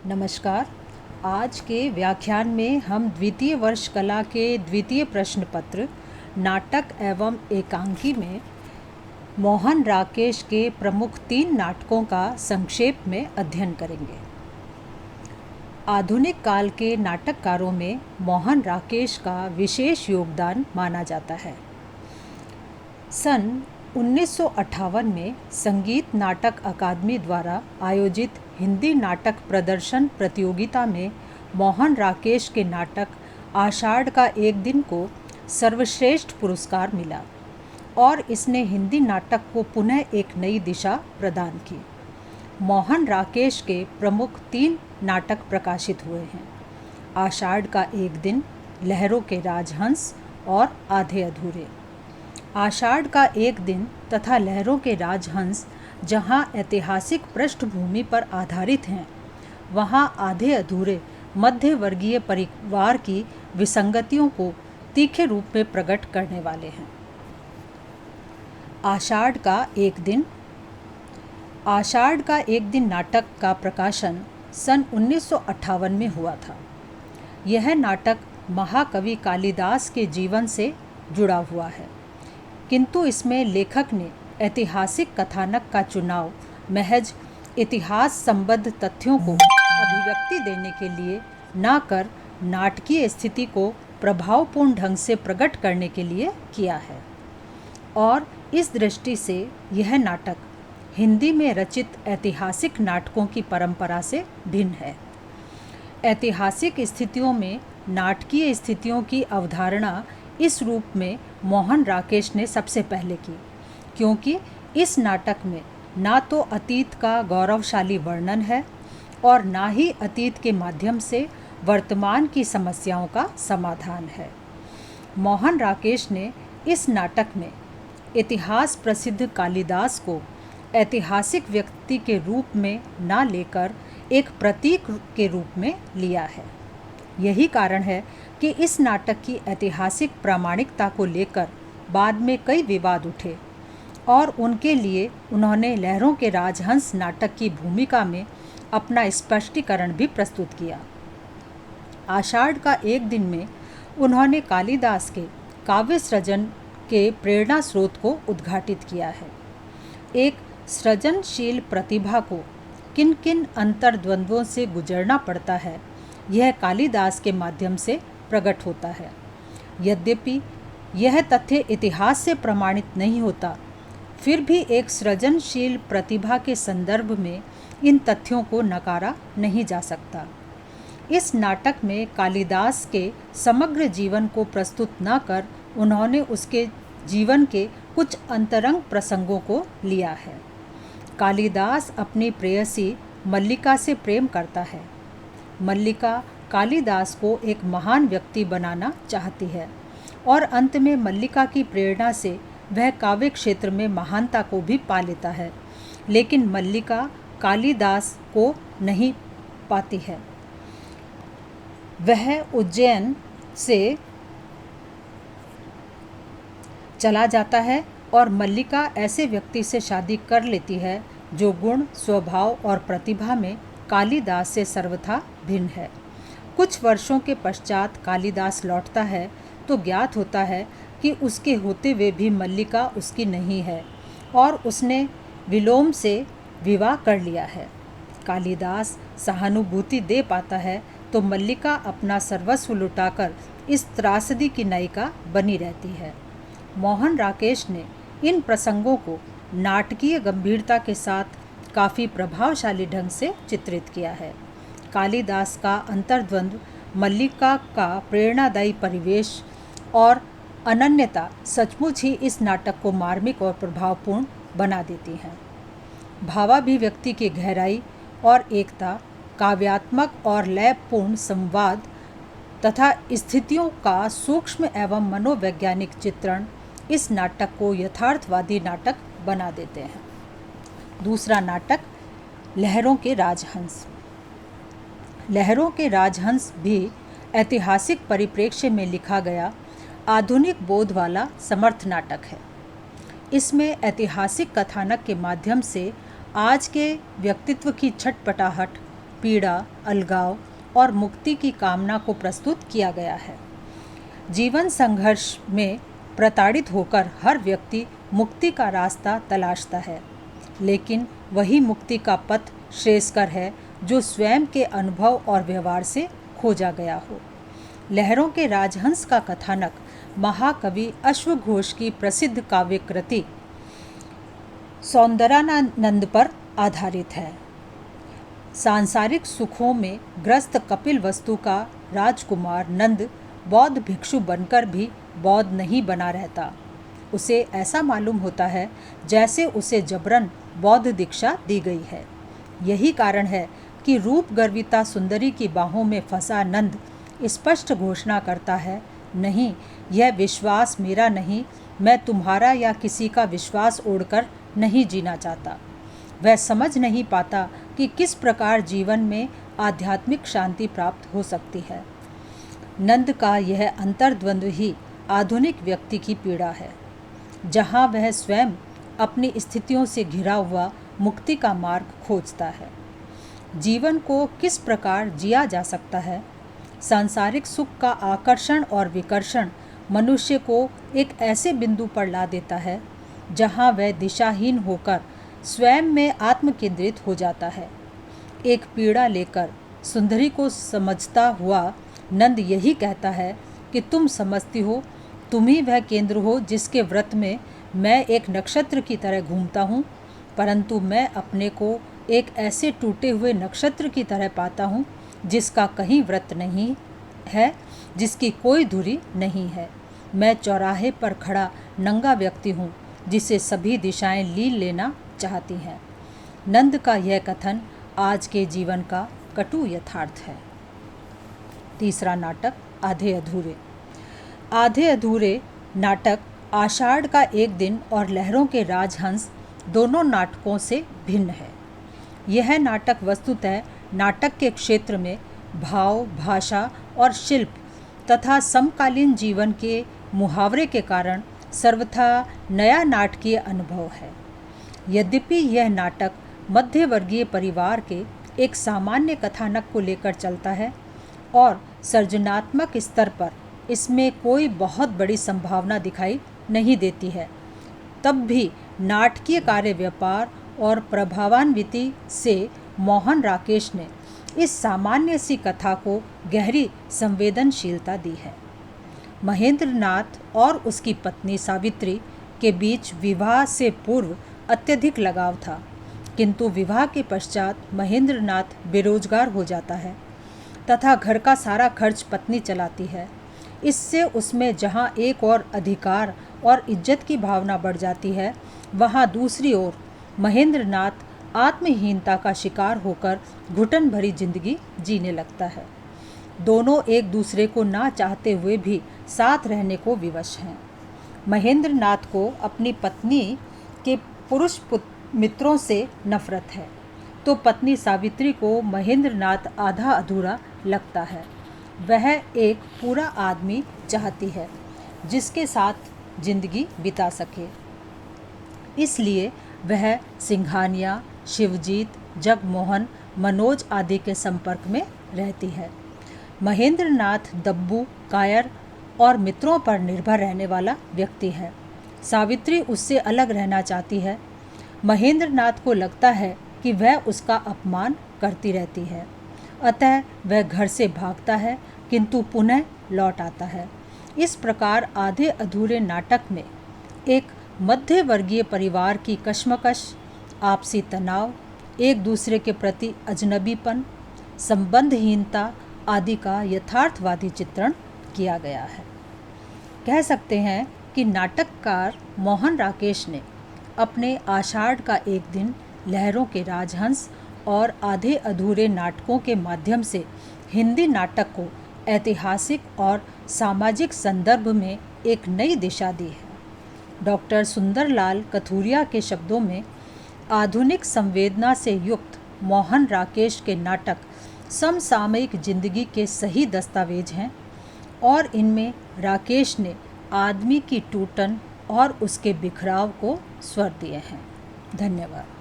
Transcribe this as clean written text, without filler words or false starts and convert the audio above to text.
नमस्कार। आज के व्याख्यान में हम द्वितीय वर्ष कला के द्वितीय प्रश्न पत्र नाटक एवं एकांकी में मोहन राकेश के प्रमुख 3 नाटकों का संक्षेप में अध्ययन करेंगे। आधुनिक काल के नाटककारों में मोहन राकेश का विशेष योगदान माना जाता है। सन 1958 में संगीत नाटक अकादमी द्वारा आयोजित हिंदी नाटक प्रदर्शन प्रतियोगिता में मोहन राकेश के नाटक आषाढ़ का एक दिन को सर्वश्रेष्ठ पुरस्कार मिला और इसने हिंदी नाटक को पुनः एक नई दिशा प्रदान की। मोहन राकेश के प्रमुख 3 नाटक प्रकाशित हुए हैं: आषाढ़ का एक दिन, लहरों के राजहंस और आधे अधूरे। आषाढ़ का एक दिन तथा लहरों के राजहंस जहाँ ऐतिहासिक पृष्ठभूमि पर आधारित हैं, वहाँ आधे अधूरे मध्य वर्गीय परिवार की विसंगतियों को तीखे रूप में प्रकट करने वाले हैं। आषाढ़ का एक दिन। आषाढ़ का एक दिन नाटक का प्रकाशन सन 1958 में हुआ था। यह नाटक महाकवि कालिदास के जीवन से जुड़ा हुआ है, किंतु इसमें लेखक ने ऐतिहासिक कथानक का चुनाव महज इतिहास संबद्ध तथ्यों को अभिव्यक्ति देने के लिए न कर नाटकीय स्थिति को प्रभावपूर्ण ढंग से प्रकट करने के लिए किया है, और इस दृष्टि से यह नाटक हिंदी में रचित ऐतिहासिक नाटकों की परंपरा से भिन्न है। ऐतिहासिक स्थितियों में नाटकीय स्थितियों की अवधारणा इस रूप में मोहन राकेश ने सबसे पहले की, क्योंकि इस नाटक में ना तो अतीत का गौरवशाली वर्णन है और ना ही अतीत के माध्यम से वर्तमान की समस्याओं का समाधान है। मोहन राकेश ने इस नाटक में इतिहास प्रसिद्ध कालिदास को ऐतिहासिक व्यक्ति के रूप में ना लेकर एक प्रतीक के रूप में लिया है। यही कारण है कि इस नाटक की ऐतिहासिक प्रामाणिकता को लेकर बाद में कई विवाद उठे और उनके लिए उन्होंने लहरों के राजहंस नाटक की भूमिका में अपना स्पष्टीकरण भी प्रस्तुत किया। आषाढ़ का एक दिन में उन्होंने कालिदास के काव्य सृजन के प्रेरणा स्रोत को उद्घाटित किया है। एक सृजनशील प्रतिभा को किन किन अंतर्द्वंद्वों से गुजरना पड़ता है, यह कालिदास के माध्यम से प्रकट होता है। यद्यपि यह तथ्य इतिहास से प्रमाणित नहीं होता, फिर भी एक सृजनशील प्रतिभा के संदर्भ में इन तथ्यों को नकारा नहीं जा सकता। इस नाटक में कालिदास के समग्र जीवन को प्रस्तुत न कर उन्होंने उसके जीवन के कुछ अंतरंग प्रसंगों को लिया है। कालिदास अपनी प्रेयसी मल्लिका से प्रेम करता है। मल्लिका कालिदास को एक महान व्यक्ति बनाना चाहती है और अंत में मल्लिका की प्रेरणा से वह काव्य क्षेत्र में महानता को भी पा लेता है, लेकिन मल्लिका कालिदास को नहीं पाती है। वह उज्जैन से चला जाता है और मल्लिका ऐसे व्यक्ति से शादी कर लेती है जो गुण, स्वभाव और प्रतिभा में कालिदास से सर्वथा भिन्न है। कुछ वर्षों के पश्चात कालिदास लौटता है तो ज्ञात होता है कि उसके होते हुए भी मल्लिका उसकी नहीं है और उसने विलोम से विवाह कर लिया है। कालिदास सहानुभूति दे पाता है तो मल्लिका अपना सर्वस्व लुटाकर इस त्रासदी की नायिका बनी रहती है। मोहन राकेश ने इन प्रसंगों को नाटकीय गंभीरता के साथ काफ़ी प्रभावशाली ढंग से चित्रित किया है। कालिदास का अंतर्द्वंद्व, मल्लिका का प्रेरणादायी परिवेश और अनन्यता सचमुच ही इस नाटक को मार्मिक और प्रभावपूर्ण बना देती हैं। भावाभिव्यक्ति की गहराई और एकता, काव्यात्मक और लयपूर्ण संवाद तथा स्थितियों का सूक्ष्म एवं मनोवैज्ञानिक चित्रण इस नाटक को यथार्थवादी नाटक बना देते हैं। दूसरा नाटक, लहरों के राजहंस। लहरों के राजहंस भी ऐतिहासिक परिप्रेक्ष्य में लिखा गया आधुनिक बोध वाला समर्थ नाटक है। इसमें ऐतिहासिक कथानक के माध्यम से आज के व्यक्तित्व की छटपटाहट पीड़ा, अलगाव और मुक्ति की कामना को प्रस्तुत किया गया है। जीवन संघर्ष में प्रताड़ित होकर हर व्यक्ति मुक्ति का रास्ता तलाशता है, लेकिन वही मुक्ति का पथ श्रेयस्कर है जो स्वयं के अनुभव और व्यवहार से खोजा गया हो। लहरों के राजहंस का कथानक महाकवि अश्वघोष की प्रसिद्ध काव्य कृति सौंदर्यानंद पर आधारित है। सांसारिक सुखों में ग्रस्त कपिल वस्तु का राजकुमार नंद बौद्ध भिक्षु बनकर भी बौद्ध नहीं बना रहता। उसे ऐसा मालूम होता है जैसे उसे जबरन बौद्ध दीक्षा दी गई है। यही कारण है कि रूप गर्विता सुंदरी की बाहों में फंसा नंद स्पष्ट घोषणा करता है, नहीं, यह विश्वास मेरा नहीं, मैं तुम्हारा या किसी का विश्वास ओढ़कर नहीं जीना चाहता। वह समझ नहीं पाता कि किस प्रकार जीवन में आध्यात्मिक शांति प्राप्त हो सकती है। नंद का यह अंतर्द्वंद्व ही आधुनिक व्यक्ति की पीड़ा है, जहाँ वह स्वयं अपनी स्थितियों से घिरा हुआ मुक्ति का मार्ग खोजता है। जीवन को किस प्रकार जिया जा सकता है? सांसारिक सुख का आकर्षण और विकर्षण मनुष्य को एक ऐसे बिंदु पर ला देता है जहाँ वह दिशाहीन होकर स्वयं में आत्मकेंद्रित हो जाता है। एक पीड़ा लेकर सुंदरी को समझता हुआ नंद यही कहता है कि तुम समझती हो, तुम ही वह केंद्र हो जिसके व्रत में मैं एक नक्षत्र की तरह घूमता हूँ, परंतु मैं अपने को एक ऐसे टूटे हुए नक्षत्र की तरह पाता हूँ जिसका कहीं व्रत नहीं है, जिसकी कोई धुरी नहीं है। मैं चौराहे पर खड़ा नंगा व्यक्ति हूँ जिसे सभी दिशाएं लीन लेना चाहती हैं। नंद का यह कथन आज के जीवन का कटु यथार्थ है। तीसरा नाटक आधे अधूरे। आधे अधूरे नाटक आषाढ़ का एक दिन और लहरों के राजहंस दोनों नाटकों से भिन्न है। यह नाटक वस्तुतः नाटक के क्षेत्र में भाव, भाषा और शिल्प तथा समकालीन जीवन के मुहावरे के कारण सर्वथा नया नाटकीय अनुभव है। यद्यपि यह नाटक मध्यवर्गीय परिवार के एक सामान्य कथानक को लेकर चलता है और सृजनात्मक स्तर पर इसमें कोई बहुत बड़ी संभावना दिखाई नहीं देती है, तब भी नाटकीय कार्य व्यापार और प्रभावान्विति से मोहन राकेश ने इस सामान्य सी कथा को गहरी संवेदनशीलता दी है। महेंद्र नाथ और उसकी पत्नी सावित्री के बीच विवाह से पूर्व अत्यधिक लगाव था, किंतु विवाह के पश्चात महेंद्र नाथ बेरोजगार हो जाता है तथा घर का सारा खर्च पत्नी चलाती है। इससे उसमें जहाँ एक और अधिकार और इज्जत की भावना बढ़ जाती है, वहाँ दूसरी ओर महेंद्र नाथ आत्महीनता का शिकार होकर घुटन भरी जिंदगी जीने लगता है। दोनों एक दूसरे को ना चाहते हुए भी साथ रहने को विवश हैं। महेंद्र नाथ को अपनी पत्नी के पुरुष मित्रों से नफरत है, तो पत्नी सावित्री को महेंद्र नाथ आधा अधूरा लगता है। वह एक पूरा आदमी चाहती है जिसके साथ जिंदगी बिता सके। इसलिए वह सिंघानिया, शिवजीत, जगमोहन, मनोज आदि के संपर्क में रहती है। महेंद्र नाथ दब्बू, कायर और मित्रों पर निर्भर रहने वाला व्यक्ति है। सावित्री उससे अलग रहना चाहती है। महेंद्र नाथ को लगता है कि वह उसका अपमान करती रहती है, अतः वह घर से भागता है किंतु पुनः लौट आता है। इस प्रकार आधे अधूरे नाटक में एक मध्य वर्गीय परिवार की कश्मकश, आपसी तनाव, एक दूसरे के प्रति अजनबीपन, संबंधहीनता आदि का यथार्थवादी चित्रण किया गया है। कह सकते हैं कि नाटककार मोहन राकेश ने अपने आषाढ़ का एक दिन, लहरों के राजहंस और आधे अधूरे नाटकों के माध्यम से हिंदी नाटक को ऐतिहासिक और सामाजिक संदर्भ में एक नई दिशा दी है। डॉक्टर सुंदरलाल कथुरिया के शब्दों में, आधुनिक संवेदना से युक्त मोहन राकेश के नाटक समसामयिक जिंदगी के सही दस्तावेज हैं और इनमें राकेश ने आदमी की टूटन और उसके बिखराव को स्वर दिए हैं। धन्यवाद।